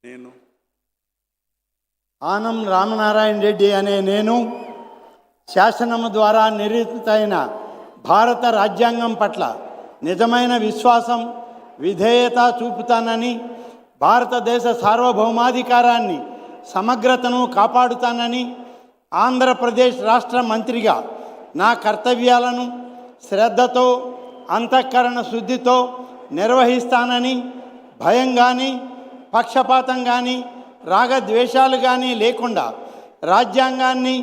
నేను ఆనం రామనారాయణ రెడ్డి అనే నేను శాసనము ద్వారా నిర్మితమైన భారత రాజ్యాంగం పట్ల నిజమైన విశ్వాసం విధేయత చూపుతానని, భారతదేశ సార్వభౌమాధికారాన్ని సమగ్రతను కాపాడుతానని, ఆంధ్రప్రదేశ్ రాష్ట్ర మంత్రిగా నా కర్తవ్యాలను శ్రద్ధతో అంతఃకరణ శుద్ధితో నిర్వహిస్తానని, భయం కానీ పక్షపాతం కానీ రాగద్వేషాలు కానీ లేకుండా రాజ్యాంగాన్ని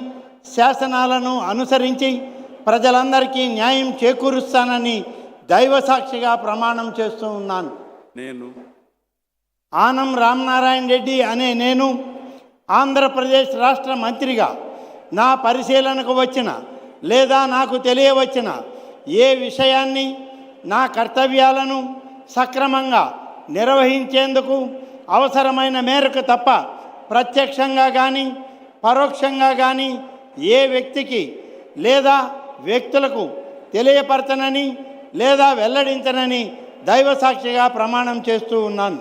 శాసనాలను అనుసరించి ప్రజలందరికీ న్యాయం చేకూరుస్తానని దైవసాక్షిగా ప్రమాణం చేస్తూ ఉన్నాను. నేను ఆనం రామనారాయణ రెడ్డి అనే నేను ఆంధ్రప్రదేశ్ రాష్ట్ర మంత్రిగా నా పరిశీలనకు వచ్చిన లేదా నాకు తెలియవచ్చిన ఏ విషయాన్ని నా కర్తవ్యాలను సక్రమంగా నిర్వహించేందుకు అవసరమైన మేరకు తప్ప ప్రత్యక్షంగా కానీ పరోక్షంగా కానీ ఏ వ్యక్తికి లేదా వ్యక్తులకు తెలియపరచనని లేదా వెల్లడించనని దైవసాక్షిగా ప్రమాణం చేస్తూ ఉన్నాను.